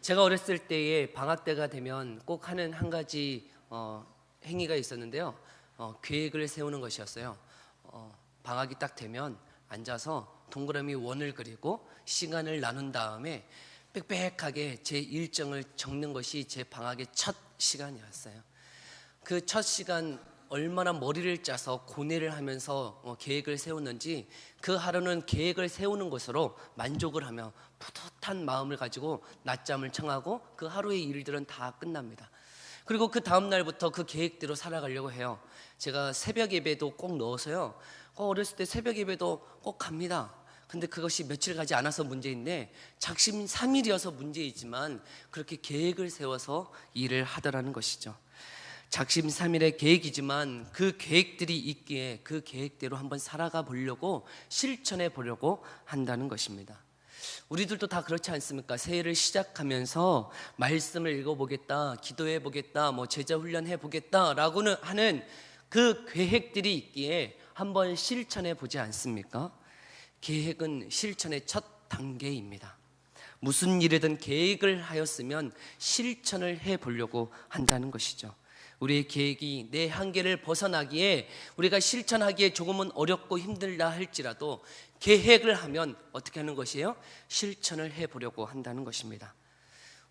제가 어렸을 때에 방학 때가 되면 꼭 하는 한 가지 행위가 있었는데요. 계획을 세우는 것이었어요. 방학이 딱 되면 앉아서 동그라미 원을 그리고 시간을 나눈 다음에 빽빽하게 제 일정을 적는 것이 제 방학의 첫 시간이었어요. 그 첫 시간 얼마나 머리를 짜서 고뇌를 하면서 계획을 세웠는지 그 하루는 계획을 세우는 것으로 만족을 하며 뿌듯한 마음을 가지고 낮잠을 청하고 그 하루의 일들은 다 끝납니다. 그리고 그 다음 날부터 그 계획대로 살아가려고 해요. 제가 새벽 예배도 꼭 넣어서요. 어렸을 때 새벽 예배도 꼭 갑니다. 근데 그것이 며칠 가지 않아서 문제인데 작심삼일이어서 문제이지만 그렇게 계획을 세워서 일을 하더라는 것이죠. 작심삼일의 계획이지만 그 계획들이 있기에 그 계획대로 한번 살아가 보려고 실천해 보려고 한다는 것입니다. 우리들도 다 그렇지 않습니까? 새해를 시작하면서 말씀을 읽어보겠다, 기도해 보겠다, 제자 훈련해 보겠다 라고는 하는 그 계획들이 있기에 한번 실천해 보지 않습니까? 계획은 실천의 첫 단계입니다. 무슨 일이든 계획을 하였으면 실천을 해 보려고 한다는 것이죠. 우리의 계획이 내 한계를 벗어나기에 우리가 실천하기에 조금은 어렵고 힘들다 할지라도 계획을 하면 어떻게 하는 것이에요? 실천을 해보려고 한다는 것입니다.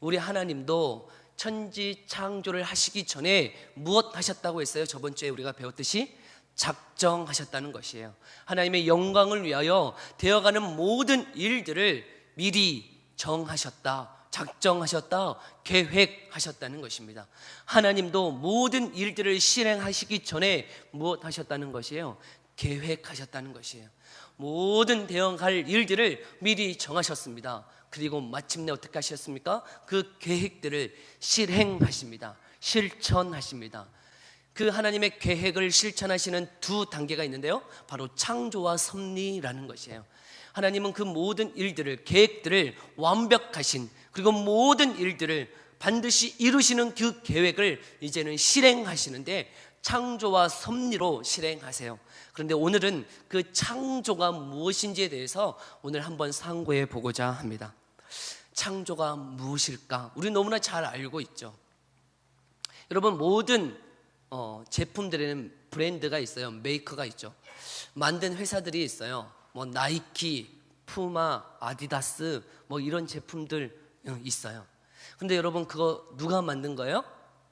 우리 하나님도 천지 창조를 하시기 전에 무엇 하셨다고 했어요? 저번 주에 우리가 배웠듯이 작정하셨다는 것이에요. 하나님의 영광을 위하여 되어가는 모든 일들을 미리 정하셨다, 작정하셨다, 계획하셨다는 것입니다. 하나님도 모든 일들을 실행하시기 전에 무엇 하셨다는 것이에요? 계획하셨다는 것이에요. 모든 대응할 일들을 미리 정하셨습니다. 그리고 마침내 어떻게 하셨습니까? 그 계획들을 실행하십니다. 실천하십니다. 그 하나님의 계획을 실천하시는 두 단계가 있는데요, 바로 창조와 섭리라는 것이에요. 하나님은 그 모든 일들을, 계획들을 완벽하신, 그리고 모든 일들을 반드시 이루시는 그 계획을 이제는 실행하시는데 창조와 섭리로 실행하세요. 그런데 오늘은 그 창조가 무엇인지에 대해서 오늘 한번 상고해 보고자 합니다. 창조가 무엇일까? 우리 너무나 잘 알고 있죠. 여러분, 모든 제품들에는 브랜드가 있어요. 메이커가 있죠. 만든 회사들이 있어요. 나이키, 푸마, 아디다스 이런 제품들 있어요. 근데 여러분, 그거 누가 만든 거예요?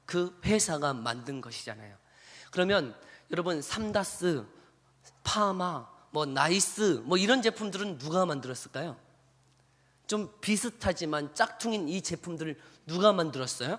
그 회사가 만든 것이잖아요. 그러면 여러분, 삼다스, 파마, 나이스 이런 제품들은 누가 만들었을까요? 좀 비슷하지만 짝퉁인 이 제품들을 누가 만들었어요?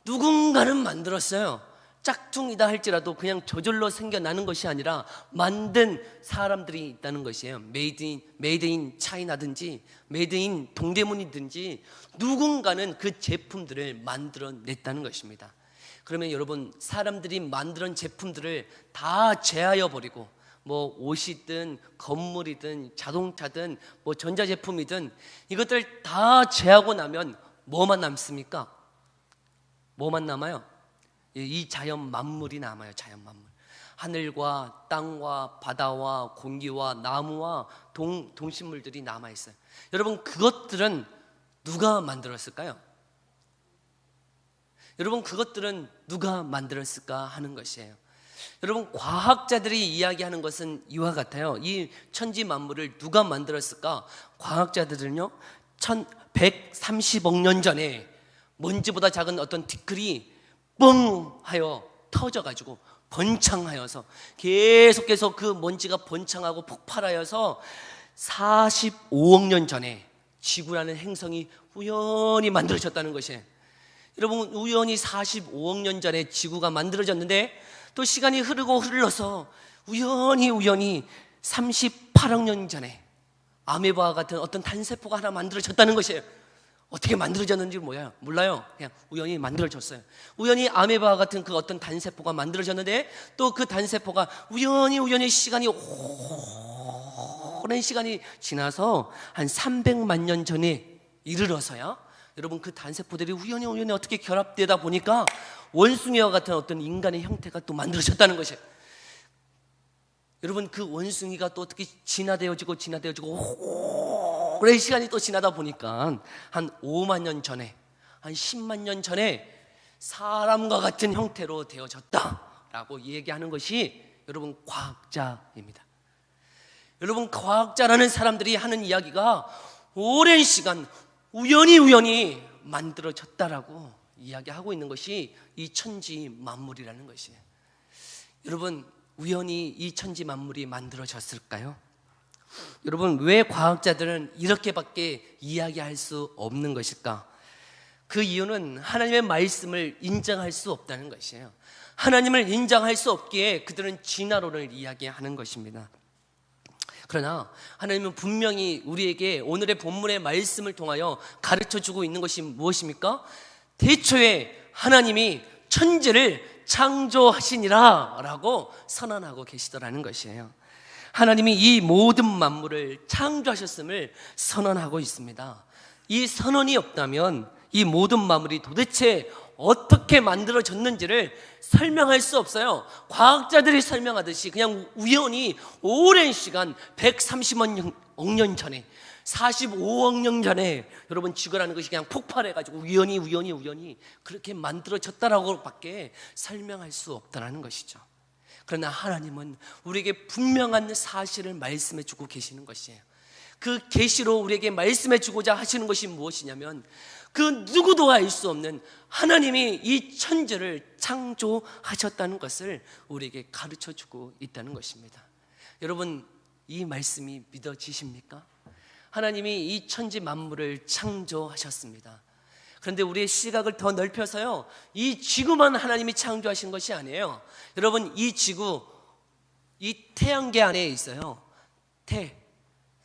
누군가는 만들었어요. 짝퉁이다 할지라도 그냥 저절로 생겨나는 것이 아니라 만든 사람들이 있다는 것이에요. 메이드 인 차이나든지 메이드 인 동대문이든지 누군가는 그 제품들을 만들어냈다는 것입니다. 그러면 여러분, 사람들이 만든 제품들을 다 제하여 버리고 옷이든 건물이든 자동차든 전자제품이든 이것들 다 제하고 나면 뭐만 남습니까? 뭐만 남아요? 이 자연 만물이 남아요. 자연 만물. 하늘과 땅과 바다와 공기와 나무와 동식물들이 남아 있어요. 여러분, 그것들은 누가 만들었을까요? 여러분, 그것들은 누가 만들었을까 하는 것이에요. 여러분, 과학자들이 이야기하는 것은 이와 같아요. 이 천지 만물을 누가 만들었을까? 과학자들은요, 1130억 년 전에 먼지보다 작은 어떤 티끌이 뻥 하여 터져가지고 번창하여서 계속해서 그 먼지가 번창하고 폭발하여서 45억 년 전에 지구라는 행성이 우연히 만들어졌다는 것이에요. 여러분, 우연히 45억 년 전에 지구가 만들어졌는데 또 시간이 흐르고 흘러서 우연히 38억 년 전에 아메바와 같은 어떤 단세포가 하나 만들어졌다는 것이에요. 어떻게 만들어졌는지 몰라요. 그냥 우연히 만들어졌어요. 우연히 아메바와 같은 그 어떤 단세포가 만들어졌는데 또 그 단세포가 우연히 시간이 오랜 시간이 지나서 한 300만 년 전에 이르러서야 여러분, 그 단세포들이 우연히 어떻게 결합되다 보니까 원숭이와 같은 어떤 인간의 형태가 또 만들어졌다는 것이에요. 여러분, 그 원숭이가 또 어떻게 진화되어지고 오랜 시간이 또 지나다 보니까 한 5만 년 전에, 한 10만 년 전에 사람과 같은 형태로 되어졌다라고 얘기하는 것이 여러분 과학자입니다. 여러분, 과학자라는 사람들이 하는 이야기가 오랜 시간 우연히 만들어졌다라고 이야기하고 있는 것이 이 천지 만물이라는 것이에요. 여러분, 우연히 이 천지 만물이 만들어졌을까요? 여러분, 왜 과학자들은 이렇게밖에 이야기할 수 없는 것일까? 그 이유는 하나님의 말씀을 인정할 수 없다는 것이에요. 하나님을 인정할 수 없기에 그들은 진화론을 이야기하는 것입니다. 그러나 하나님은 분명히 우리에게 오늘의 본문의 말씀을 통하여 가르쳐주고 있는 것이 무엇입니까? 태초에 하나님이 천지를 창조하시니라 라고 선언하고 계시더라는 것이에요. 하나님이 이 모든 만물을 창조하셨음을 선언하고 있습니다. 이 선언이 없다면 이 모든 만물이 도대체 어떻게 만들어졌는지를 설명할 수 없어요. 과학자들이 설명하듯이 그냥 우연히 오랜 시간 130억 년 전에, 45억 년 전에 여러분 지구라는 것이 그냥 폭발해가지고 우연히 그렇게 만들어졌다라고 밖에 설명할 수 없다는 것이죠. 그러나 하나님은 우리에게 분명한 사실을 말씀해 주고 계시는 것이에요. 그 계시로 우리에게 말씀해 주고자 하시는 것이 무엇이냐면, 그 누구도 알 수 없는 하나님이 이 천지를 창조하셨다는 것을 우리에게 가르쳐 주고 있다는 것입니다. 여러분, 이 말씀이 믿어지십니까? 하나님이 이 천지 만물을 창조하셨습니다. 그런데 우리의 시각을 더 넓혀서요, 이 지구만 하나님이 창조하신 것이 아니에요. 여러분, 이 지구, 이 태양계 안에 있어요.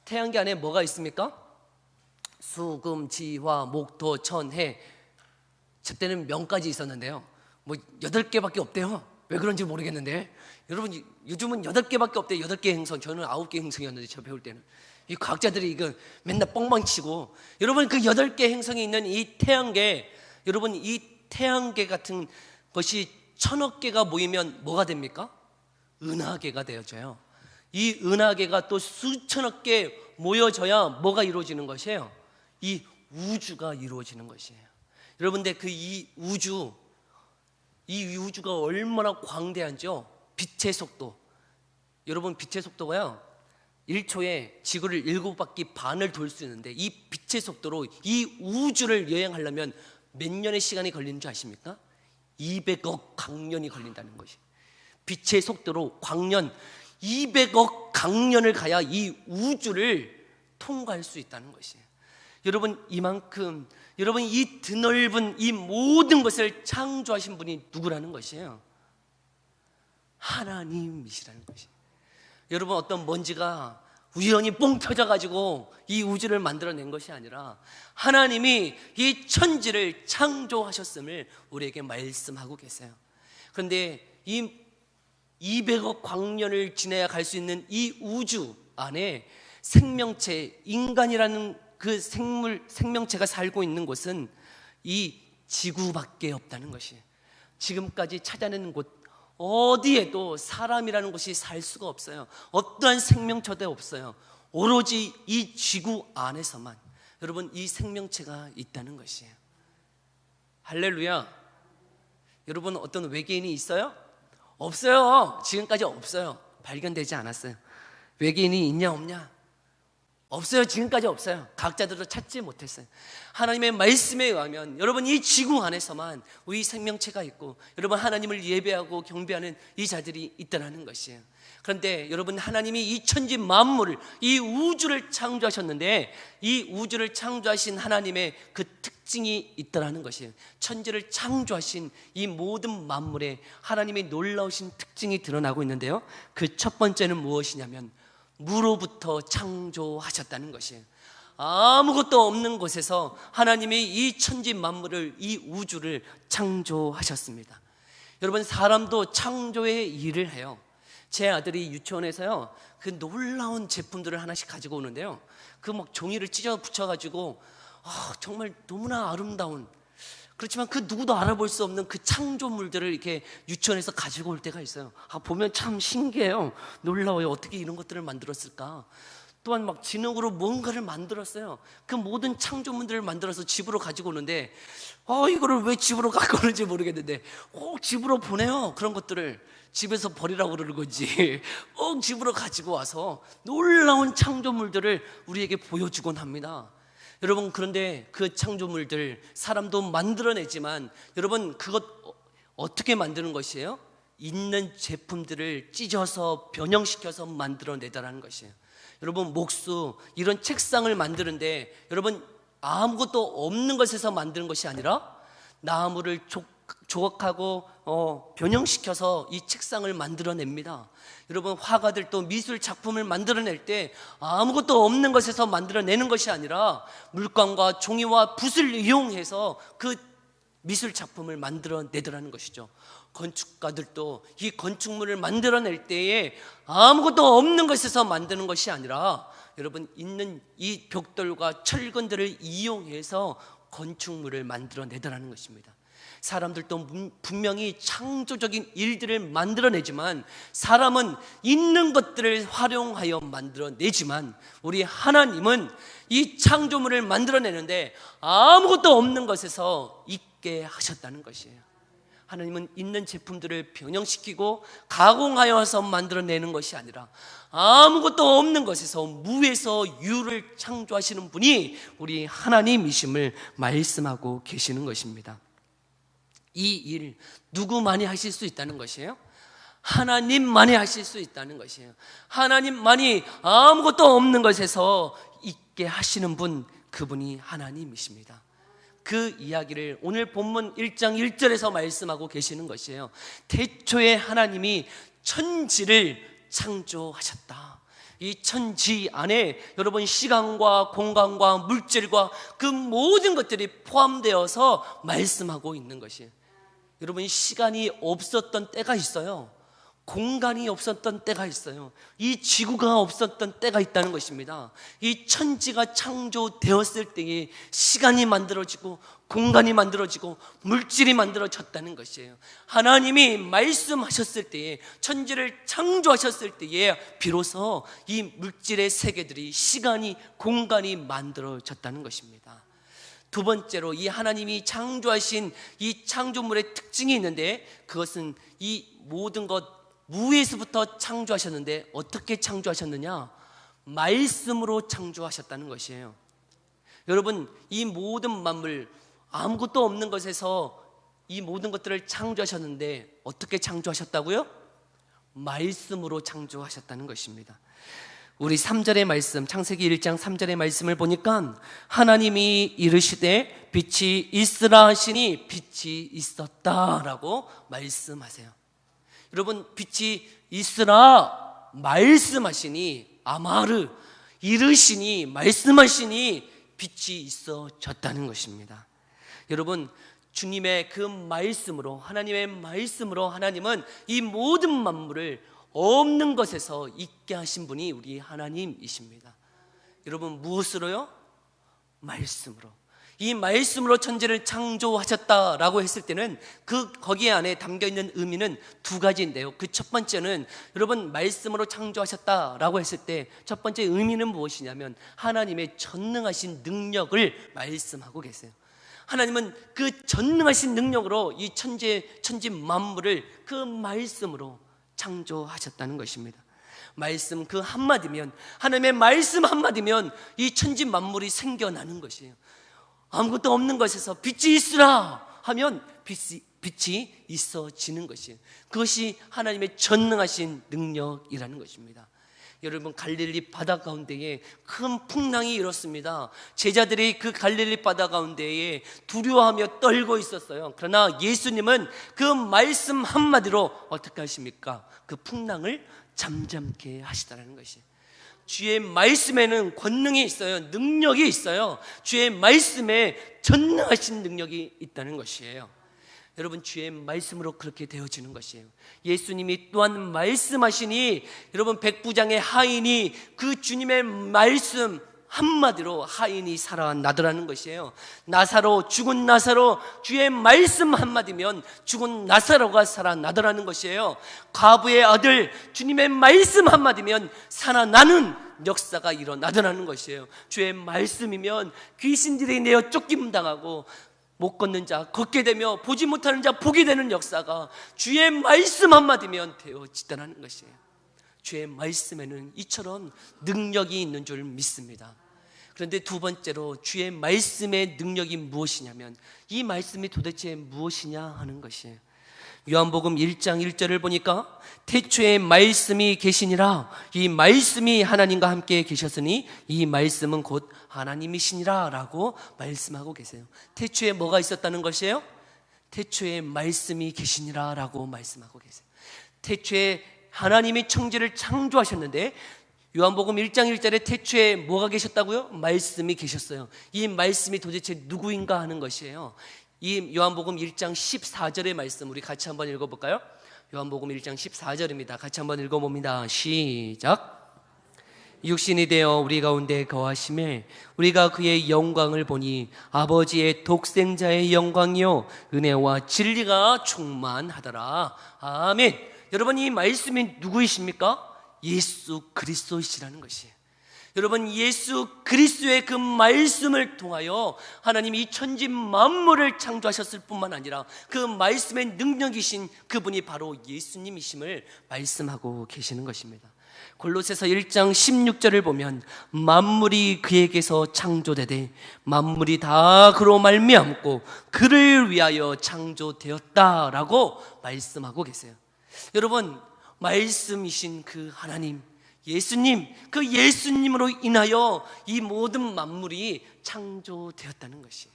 태양계 안에 뭐가 있습니까? 수금, 지화, 목토, 천, 해. 저 때는 명까지 있었는데요, 뭐 8개밖에 없대요. 왜 그런지 모르겠는데 여러분, 요즘은 8개밖에 없대요. 8개 행성. 저는 9개 행성이었는데, 저 배울 때는 이 과학자들이 이거 맨날 뻥망치고, 여러분, 그 8개 행성이 있는 이 태양계, 여러분, 이 태양계 같은 것이 1000억 개가 모이면 뭐가 됩니까? 은하계가 되어져요. 이 은하계가 또 수천억 개 모여져야 뭐가 이루어지는 것이에요? 이 우주가 이루어지는 것이에요. 여러분들, 그 이 우주가 얼마나 광대한지요? 빛의 속도. 여러분, 빛의 속도가요, 1초에 지구를 7바퀴 반을 돌 수 있는데, 이 빛의 속도로 이 우주를 여행하려면 몇 년의 시간이 걸리는 줄 아십니까? 200억 강년이 걸린다는 것이. 빛의 속도로 광년 200억 강년을 가야 이 우주를 통과할 수 있다는 것이에요. 여러분, 이만큼, 여러분, 이 드넓은 이 모든 것을 창조하신 분이 누구라는 것이에요? 하나님이시라는 것이에요. 여러분, 어떤 먼지가 우연히 뻥 터져가지고 이 우주를 만들어낸 것이 아니라 하나님이 이 천지를 창조하셨음을 우리에게 말씀하고 계세요. 그런데 이 200억 광년을 지나야 갈 수 있는 이 우주 안에 생명체, 인간이라는 그 생명체가 살고 있는 곳은 이 지구밖에 없다는 것이에요. 지금까지 찾아내는 곳 어디에도 사람이라는 것이 살 수가 없어요. 어떠한 생명체도 없어요. 오로지 이 지구 안에서만 여러분, 이 생명체가 있다는 것이에요. 할렐루야. 여러분, 어떤 외계인이 있어요? 없어요. 지금까지 없어요. 발견되지 않았어요. 외계인이 있냐 없냐? 없어요. 지금까지 없어요. 과학자들도 찾지 못했어요. 하나님의 말씀에 의하면 여러분, 이 지구 안에서만 우리 생명체가 있고, 여러분, 하나님을 예배하고 경배하는 이 자들이 있다는 것이에요. 그런데 여러분, 하나님이 이 천지 만물을, 이 우주를 창조하셨는데, 이 우주를 창조하신 하나님의 그 특징이 있다는 것이에요. 천지를 창조하신 이 모든 만물에 하나님의 놀라우신 특징이 드러나고 있는데요, 그 첫 번째는 무엇이냐면 무로부터 창조하셨다는 것이에요. 아무것도 없는 곳에서 하나님이 이 천지 만물을, 이 우주를 창조하셨습니다. 여러분, 사람도 창조의 일을 해요. 제 아들이 유치원에서요, 그 놀라운 제품들을 하나씩 가지고 오는데요, 그 막 종이를 찢어 붙여가지고 정말 너무나 아름다운, 그렇지만 그 누구도 알아볼 수 없는 그 창조물들을 이렇게 유치원에서 가지고 올 때가 있어요. 보면 참 신기해요. 놀라워요. 어떻게 이런 것들을 만들었을까? 또한 막 진흙으로 뭔가를 만들었어요. 그 모든 창조물들을 만들어서 집으로 가지고 오는데 이거를 왜 집으로 갖고 오는지 모르겠는데 꼭 집으로 보내요. 그런 것들을 집에서 버리라고 그러는 건지 꼭 집으로 가지고 와서 놀라운 창조물들을 우리에게 보여주곤 합니다. 여러분, 그런데 그 창조물들 사람도 만들어내지만 여러분, 그것 어떻게 만드는 것이에요? 있는 제품들을 찢어서 변형시켜서 만들어내다라는 것이에요. 여러분, 목수 이런 책상을 만드는데 여러분, 아무것도 없는 것에서 만드는 것이 아니라 나무를 조각하고 변형시켜서 이 책상을 만들어냅니다. 여러분, 화가들도 미술 작품을 만들어낼 때 아무것도 없는 것에서 만들어내는 것이 아니라 물감과 종이와 붓을 이용해서 그 미술 작품을 만들어내더라는 것이죠. 건축가들도 이 건축물을 만들어낼 때에 아무것도 없는 것에서 만드는 것이 아니라 여러분, 있는 이 벽돌과 철근들을 이용해서 건축물을 만들어내더라는 것입니다. 사람들도 분명히 창조적인 일들을 만들어내지만 사람은 있는 것들을 활용하여 만들어내지만 우리 하나님은 이 창조물을 만들어내는데 아무것도 없는 것에서 있게 하셨다는 것이에요. 하나님은 있는 제품들을 변형시키고 가공하여서 만들어내는 것이 아니라 아무것도 없는 것에서 무에서 유를 창조하시는 분이 우리 하나님이심을 말씀하고 계시는 것입니다. 이 일 누구만이 하실 수 있다는 것이에요? 하나님만이 하실 수 있다는 것이에요. 하나님만이 아무것도 없는 것에서 있게 하시는 분, 그분이 하나님이십니다. 그 이야기를 오늘 본문 1장 1절에서 말씀하고 계시는 것이에요. 태초에 하나님이 천지를 창조하셨다. 이 천지 안에 여러분, 시간과 공간과 물질과 그 모든 것들이 포함되어서 말씀하고 있는 것이에요. 여러분, 시간이 없었던 때가 있어요. 공간이 없었던 때가 있어요. 이 지구가 없었던 때가 있다는 것입니다. 이 천지가 창조되었을 때에 시간이 만들어지고 공간이 만들어지고 물질이 만들어졌다는 것이에요. 하나님이 말씀하셨을 때에, 천지를 창조하셨을 때에 비로소 이 물질의 세계들이, 시간이, 공간이 만들어졌다는 것입니다. 두 번째로, 이 하나님이 창조하신 이 창조물의 특징이 있는데, 그것은 이 모든 것 무에서부터 창조하셨는데 어떻게 창조하셨느냐? 말씀으로 창조하셨다는 것이에요. 여러분, 이 모든 만물, 아무것도 없는 것에서 이 모든 것들을 창조하셨는데 어떻게 창조하셨다고요? 말씀으로 창조하셨다는 것입니다. 우리 3절의 말씀, 창세기 1장 3절의 말씀을 보니까 하나님이 이르시되 빛이 있으라 하시니 빛이 있었다라고 말씀하세요. 여러분, 빛이 있으라 말씀하시니, 아마르, 이르시니, 말씀하시니 빛이 있어졌다는 것입니다. 여러분, 주님의 그 말씀으로, 하나님의 말씀으로 하나님은 이 모든 만물을 없는 것에서 있게 하신 분이 우리 하나님이십니다. 여러분, 무엇으로요? 말씀으로. 이 말씀으로 천지를 창조하셨다라고 했을 때는 거기에 안에 담겨있는 의미는 두 가지인데요. 그 첫 번째는, 여러분, 말씀으로 창조하셨다라고 했을 때 첫 번째 의미는 무엇이냐면 하나님의 전능하신 능력을 말씀하고 계세요. 하나님은 그 전능하신 능력으로 이 천지 만물을 그 말씀으로 창조하셨다는 것입니다. 말씀 그 한마디면, 하나님의 말씀 한마디면 이 천지 만물이 생겨나는 것이에요. 아무것도 없는 것에서 빛이 있으라 하면 빛이 있어지는 것이에요. 그것이 하나님의 전능하신 능력이라는 것입니다. 여러분, 갈릴리 바다 가운데에 큰 풍랑이 일었습니다. 제자들이 그 갈릴리 바다 가운데에 두려워하며 떨고 있었어요. 그러나 예수님은 그 말씀 한마디로 어떻게 하십니까? 그 풍랑을 잠잠케 하시다라는 것이에요. 주의 말씀에는 권능이 있어요. 능력이 있어요. 주의 말씀에 전능하신 능력이 있다는 것이에요. 여러분, 주의 말씀으로 그렇게 되어지는 것이에요. 예수님이 또한 말씀하시니, 여러분, 백부장의 하인이 그 주님의 말씀 한마디로 하인이 살아나더라는 것이에요. 나사로, 죽은 나사로, 주의 말씀 한마디면 죽은 나사로가 살아나더라는 것이에요. 과부의 아들, 주님의 말씀 한마디면 살아나는 역사가 일어나더라는 것이에요. 주의 말씀이면 귀신들이 내어 쫓김 당하고 못 걷는 자 걷게 되며 보지 못하는 자 보게 되는 역사가 주의 말씀 한마디면 되어지더라는 것이에요. 주의 말씀에는 이처럼 능력이 있는 줄 믿습니다. 그런데 두 번째로 주의 말씀의 능력이 무엇이냐면 이 말씀이 도대체 무엇이냐 하는 것이에요. 요한복음 1장 1절을 보니까 태초에 말씀이 계시니라, 이 말씀이 하나님과 함께 계셨으니 이 말씀은 곧 하나님이시니라 라고 말씀하고 계세요. 태초에 뭐가 있었다는 것이에요? 태초에 말씀이 계시니라 라고 말씀하고 계세요. 태초에 하나님이 천지를 창조하셨는데 요한복음 1장 1절에 태초에 뭐가 계셨다고요? 말씀이 계셨어요. 이 말씀이 도대체 누구인가 하는 것이에요. 이 요한복음 1장 14절의 말씀 우리 같이 한번 읽어볼까요? 요한복음 1장 14절입니다. 같이 한번 읽어봅니다. 시작. 육신이 되어 우리 가운데 거하심에 우리가 그의 영광을 보니 아버지의 독생자의 영광이요 은혜와 진리가 충만하더라. 아멘. 여러분, 이 말씀이 누구이십니까? 예수 그리스도이시라는 것이에요. 여러분, 예수 그리스도의 그 말씀을 통하여 하나님이 이 천지 만물을 창조하셨을 뿐만 아니라 그 말씀의 능력이신 그분이 바로 예수님이심을 말씀하고 계시는 것입니다. 골로새서 1장 16절을 보면 만물이 그에게서 창조되되 만물이 다 그로 말미암고 그를 위하여 창조되었다라고 말씀하고 계세요. 여러분, 말씀이신 그 하나님 예수님, 그 예수님으로 인하여 이 모든 만물이 창조되었다는 것이에요.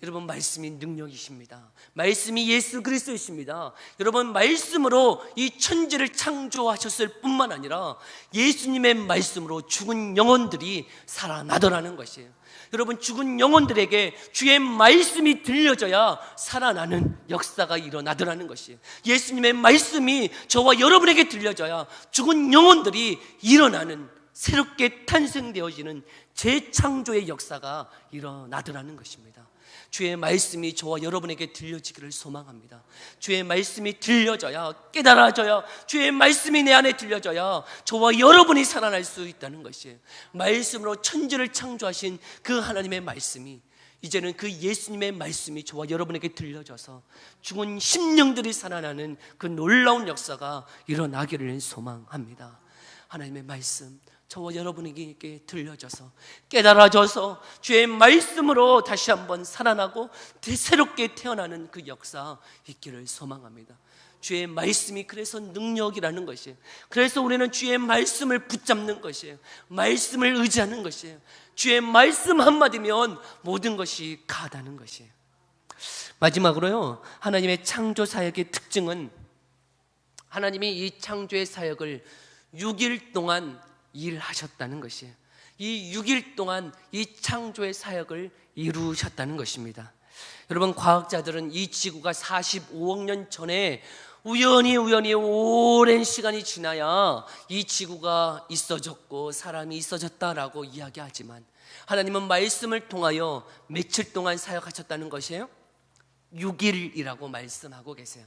여러분, 말씀이 능력이십니다. 말씀이 예수 그리스도이십니다. 여러분, 말씀으로 이 천지를 창조하셨을 뿐만 아니라 예수님의 말씀으로 죽은 영혼들이 살아나더라는 것이에요. 여러분, 죽은 영혼들에게 주의 말씀이 들려져야 살아나는 역사가 일어나더라는 것이에요. 예수님의 말씀이 저와 여러분에게 들려져야 죽은 영혼들이 일어나는, 새롭게 탄생되어지는 재창조의 역사가 일어나더라는 것입니다. 주의 말씀이 저와 여러분에게 들려지기를 소망합니다. 주의 말씀이 들려져야, 깨달아져야, 주의 말씀이 내 안에 들려져야 저와 여러분이 살아날 수 있다는 것이에요. 말씀으로 천지를 창조하신 그 하나님의 말씀이 이제는 그 예수님의 말씀이 저와 여러분에게 들려져서 죽은 심령들이 살아나는 그 놀라운 역사가 일어나기를 소망합니다. 하나님의 말씀 저와 여러분에게 들려져서 깨달아져서 주의 말씀으로 다시 한번 살아나고 새롭게 태어나는 그 역사 있기를 소망합니다. 주의 말씀이 그래서 능력이라는 것이에요. 그래서 우리는 주의 말씀을 붙잡는 것이에요. 말씀을 의지하는 것이에요. 주의 말씀 한마디면 모든 것이 가다는 것이에요. 마지막으로요, 하나님의 창조 사역의 특징은 하나님이 이 창조의 사역을 6일 동안 일하셨다는 것이에요. 이 6일 동안 이 창조의 사역을 이루셨다는 것입니다. 여러분, 과학자들은 이 지구가 45억 년 전에 우연히 오랜 시간이 지나야 이 지구가 있어졌고 사람이 있어졌다라고 이야기하지만 하나님은 말씀을 통하여 며칠 동안 사역하셨다는 것이에요? 6일이라고 말씀하고 계세요.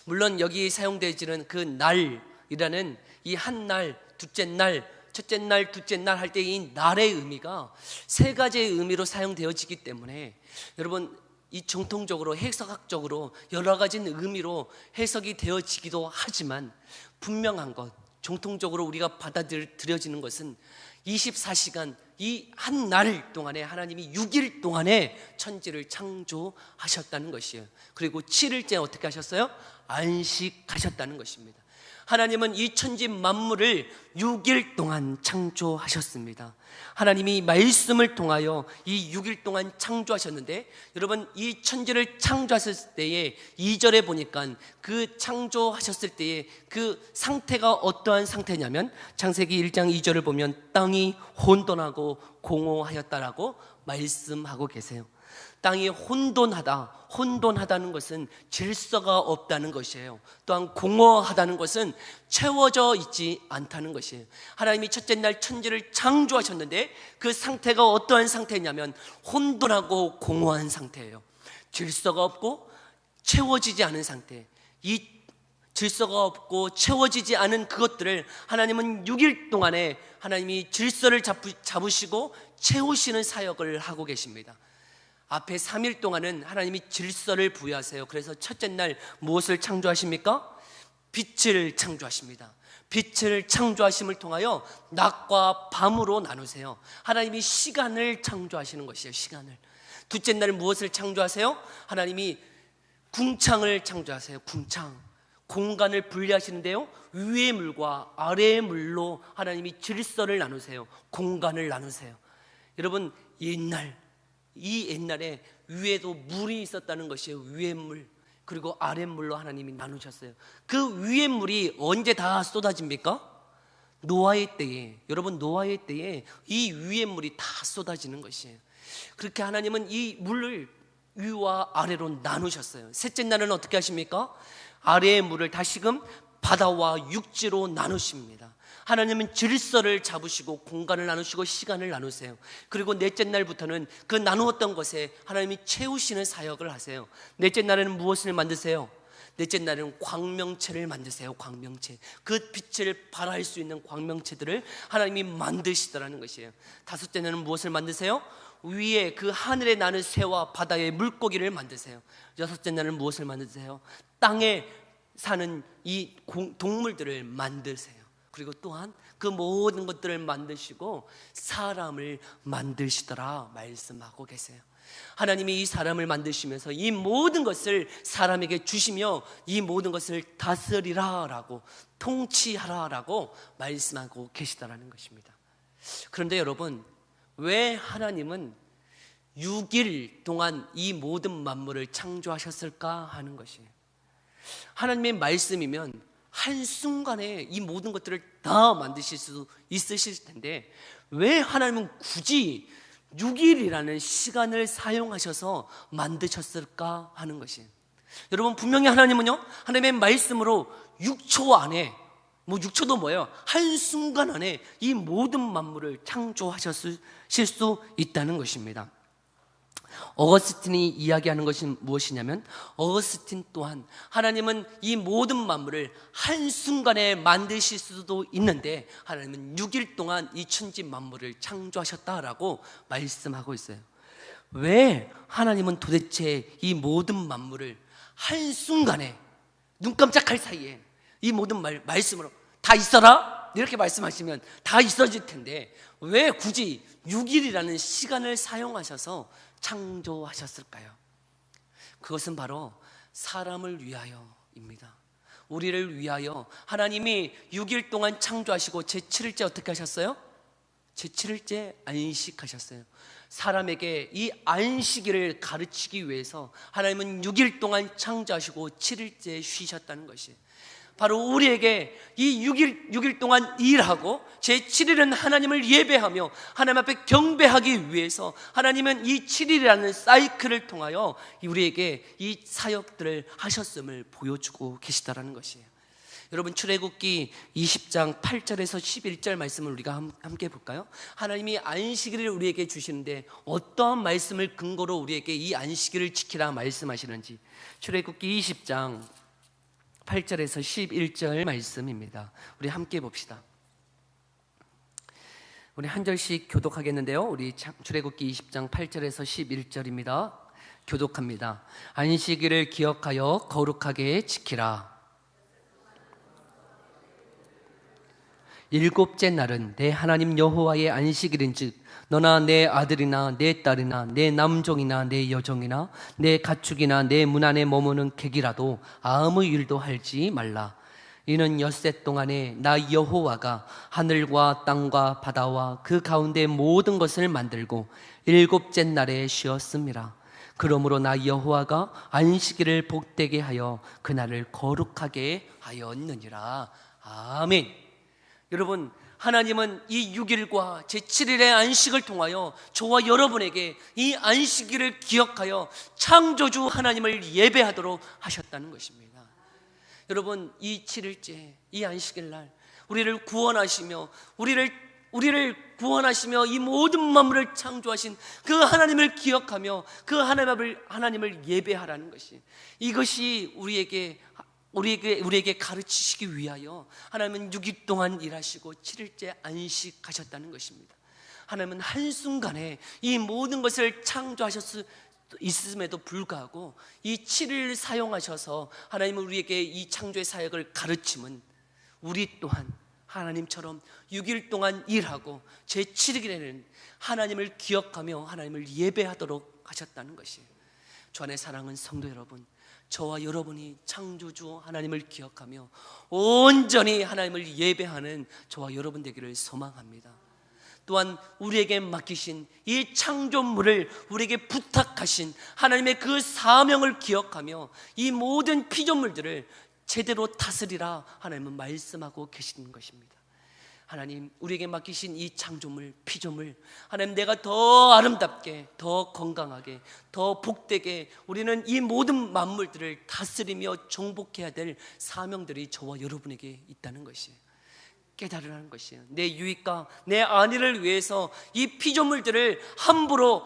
물론 여기 사용되지는 그 날이라는 이 한 날, 둘째 날, 첫째 날, 둘째 날 할 때 이 날의 의미가 세 가지의 의미로 사용되어지기 때문에 여러분, 이 정통적으로 해석학적으로 여러 가지 의미로 해석이 되어지기도 하지만 분명한 것, 정통적으로 우리가 받아들여지는 것은 24시간 이 한 날 동안에 하나님이 6일 동안에 천지를 창조하셨다는 것이에요. 그리고 7일째 어떻게 하셨어요? 안식하셨다는 것입니다. 하나님은 이 천지 만물을 6일 동안 창조하셨습니다. 하나님이 말씀을 통하여 이 6일 동안 창조하셨는데, 여러분, 이 천지를 창조하셨을 때에 2절에 보니까 그 창조하셨을 때에 그 상태가 어떠한 상태냐면 창세기 1장 2절을 보면 땅이 혼돈하고 공허하였다라고 말씀하고 계세요. 땅이 혼돈하다는 것은 질서가 없다는 것이에요. 또한 공허하다는 것은 채워져 있지 않다는 것이에요. 하나님이 첫째 날 천지를 창조하셨는데 나누셨는데 그 상태가 어떠한 상태냐면 혼돈하고 공허한 상태예요. 질서가 없고 채워지지 않은 상태. 이 질서가 없고 채워지지 않은 그것들을 하나님은 6일 동안에 하나님이 질서를 잡으시고 채우시는 사역을 하고 계십니다. 앞에 3일 동안은 하나님이 질서를 부여하세요. 그래서 첫째 날 무엇을 창조하십니까? 빛을 창조하십니다. 빛을 창조하심을 통하여 낮과 밤으로 나누세요. 하나님이 시간을 창조하시는 것이에요. 시간을. 둘째 날 무엇을 창조하세요? 하나님이 궁창을 창조하세요. 궁창. 공간을 분리하시는데요, 위의 물과 아래의 물로 하나님이 질서를 나누세요. 공간을 나누세요. 여러분, 이 옛날에 위에도 물이 있었다는 것이에요. 위의 물, 그리고 아래 물로 하나님이 나누셨어요. 그 위의 물이 언제 다 쏟아집니까? 노아의 때에. 여러분, 노아의 때에 이 위의 물이 다 쏟아지는 것이에요. 그렇게 하나님은 이 물을 위와 아래로 나누셨어요. 셋째 날은 어떻게 하십니까? 아래의 물을 다시금 바다와 육지로 나누십니다. 하나님은 질서를 잡으시고 공간을 나누시고 시간을 나누세요. 그리고 넷째 날부터는 그 나누었던 것에 하나님이 채우시는 사역을 하세요. 넷째 날에는 무엇을 만드세요? 넷째 날에는 광명체를 만드세요. 광명체. 그 빛을 발할 수 있는 광명체들을 하나님이 만드시더라는 것이에요. 다섯째 날은 무엇을 만드세요? 위에 그 하늘에 나는 새와 바다의 물고기를 만드세요. 여섯째 날은 무엇을 만드세요? 땅에 사는 이 동물들을 만드세요. 그리고 또한 그 모든 것들을 만드시고 사람을 만드시더라 말씀하고 계세요. 하나님이 이 사람을 만드시면서 이 모든 것을 사람에게 주시며 이 모든 것을 다스리라 라고, 통치하라 라고 말씀하고 계시다라는 것입니다. 그런데 여러분, 왜 하나님은 6일 동안 이 모든 만물을 창조하셨을까 하는 것이에요. 하나님의 말씀이면 한순간에 이 모든 것들을 다 만드실 수 있으실 텐데 왜 하나님은 굳이 6일이라는 시간을 사용하셔서 만드셨을까 하는 것이에요. 여러분, 분명히 하나님은요, 하나님의 말씀으로 6초 안에, 6초도 뭐예요? 한순간 안에 이 모든 만물을 창조하셨을 수 있다는 것입니다. 어거스틴이 이야기하는 것이 무엇이냐면, 어거스틴 또한 하나님은 이 모든 만물을 한순간에 만드실 수도 있는데 하나님은 6일 동안 이 천지 만물을 창조하셨다라고 말씀하고 있어요. 왜 하나님은 도대체 이 모든 만물을 한순간에, 눈 깜짝할 사이에 이 모든 말씀으로 다 있어라 이렇게 말씀하시면 다 있어질 텐데 왜 굳이 6일이라는 시간을 사용하셔서 창조하셨을까요? 그것은 바로 사람을 위하여입니다. 우리를 위하여 하나님이 6일 동안 창조하시고 제7일째 어떻게 하셨어요? 제7일째 안식하셨어요. 사람에게 이 안식일을 가르치기 위해서 하나님은 6일 동안 창조하시고 7일째 쉬셨다는 것이에요. 바로 우리에게 이 6일 동안 일하고 제7일은 하나님을 예배하며 하나님 앞에 경배하기 위해서 하나님은 이 7일이라는 사이클을 통하여 우리에게 이 사역들을 하셨음을 보여주고 계시다라는 것이에요. 여러분, 출애굽기 20장 8절에서 11절 말씀을 우리가 함께 볼까요? 하나님이 안식일을 우리에게 주시는데 어떠한 말씀을 근거로 우리에게 이 안식일을 지키라 말씀하시는지, 출애굽기 20장 8절에서 11절 말씀입니다. 우리 함께 봅시다. 우리 한 절씩 교독하겠는데요, 우리 출애굽기 20장 8절에서 11절입니다. 교독합니다. 안식일을 기억하여 거룩하게 지키라. 일곱째 날은 내 하나님 여호와의 안식일인즉 너나 내 아들이나 내 딸이나 내 남종이나 내 여종이나 내 가축이나 내 문 안에 머무는 객이라도 아무 일도 하지 말라. 이는 엿새 동안에 나 여호와가 하늘과 땅과 바다와 그 가운데 모든 것을 만들고 일곱째 날에 쉬었습니다. 그러므로 나 여호와가 안식일을 복되게 하여 그날을 거룩하게 하였느니라. 아멘. 여러분, 하나님은 이 6일과 제7일의 안식을 통하여 저와 여러분에게 이 안식일을 기억하여 창조주 하나님을 예배하도록 하셨다는 것입니다. 여러분, 이 7일째, 이 안식일 날 우리를 구원하시며 우리를 우리를 구원하시며 이 모든 만물을 창조하신 그 하나님을 기억하며 그 하나님을 예배하라는 것이, 이것이 우리에게 가르치시기 위하여 하나님은 6일 동안 일하시고 7일째 안식하셨다는 것입니다. 하나님은 한순간에 이 모든 것을 창조하셨음에도 불구하고 이 7일 사용하셔서 하나님은 우리에게 이 창조의 사역을 가르침은 우리 또한 하나님처럼 6일 동안 일하고 제7일에는 하나님을 기억하며 하나님을 예배하도록 하셨다는 것이에요. 주 안의 사랑하는 성도 여러분, 저와 여러분이 창조주 하나님을 기억하며 온전히 하나님을 예배하는 저와 여러분 되기를 소망합니다. 또한 우리에게 맡기신 이 창조물을 우리에게 부탁하신 하나님의 그 사명을 기억하며 이 모든 피조물들을 제대로 다스리라 하나님은 말씀하고 계시는 것입니다. 하나님, 우리에게 맡기신 이 창조물, 피조물, 하나님, 내가 더 아름답게, 더 건강하게, 더 복되게 우리는 이 모든 만물들을 다스리며 정복해야 될 사명들이 저와 여러분에게 있다는 것이에요. 깨달으라는 것이에요. 내 유익과 내 안위를 위해서 이 피조물들을 함부로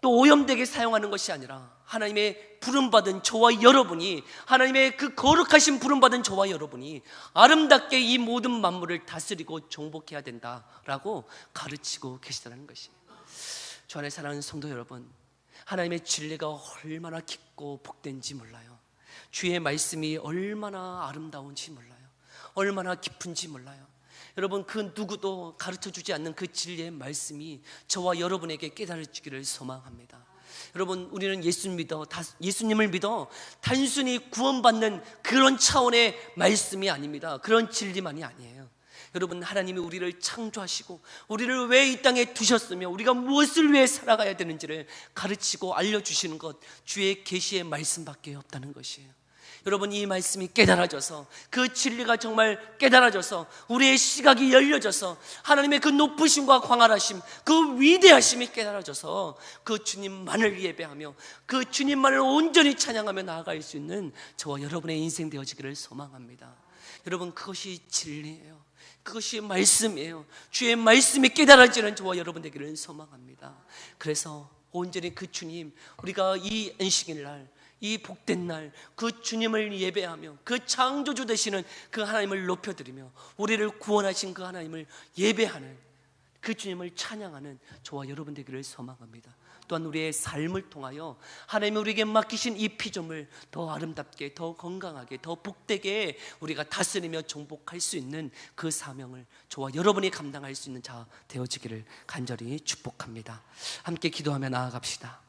또 오염되게 사용하는 것이 아니라 하나님의 부름받은 저와 여러분이, 하나님의 그 거룩하신 부름받은 저와 여러분이 아름답게 이 모든 만물을 다스리고 정복해야 된다라고 가르치고 계시다는 것이에요. 주 안에 사랑하는 성도 여러분, 하나님의 진리가 얼마나 깊고 복된지 몰라요. 주의 말씀이 얼마나 아름다운지 몰라요. 얼마나 깊은지 몰라요. 여러분, 그 누구도 가르쳐주지 않는 그 진리의 말씀이 저와 여러분에게 깨달아지기를 소망합니다. 여러분, 우리는 예수님을 믿어 단순히 구원받는 그런 차원의 말씀이 아닙니다. 그런 진리만이 아니에요. 여러분, 하나님이 우리를 창조하시고 우리를 왜 이 땅에 두셨으며 우리가 무엇을 위해 살아가야 되는지를 가르치고 알려주시는 것, 주의 계시의 말씀밖에 없다는 것이에요. 여러분, 이 말씀이 깨달아져서, 그 진리가 정말 깨달아져서 우리의 시각이 열려져서 하나님의 그 높으심과 광활하심, 그 위대하심이 깨달아져서 그 주님만을 예배하며 그 주님만을 온전히 찬양하며 나아갈 수 있는 저와 여러분의 인생 되어지기를 소망합니다. 여러분, 그것이 진리예요. 그것이 말씀이에요. 주의 말씀이 깨달아지는 저와 여러분 되기를 소망합니다. 그래서 온전히 그 주님, 우리가 이 안식일 날, 이 복된 날, 그 주님을 예배하며 그 창조주 되시는 그 하나님을 높여드리며 우리를 구원하신 그 하나님을 예배하는, 그 주님을 찬양하는 저와 여러분 되기를 소망합니다. 또한 우리의 삶을 통하여 하나님이 우리에게 맡기신 이 피조물 더 아름답게, 더 건강하게, 더 복되게 우리가 다스리며 정복할 수 있는 그 사명을 저와 여러분이 감당할 수 있는 자 되어지기를 간절히 축복합니다. 함께 기도하며 나아갑시다.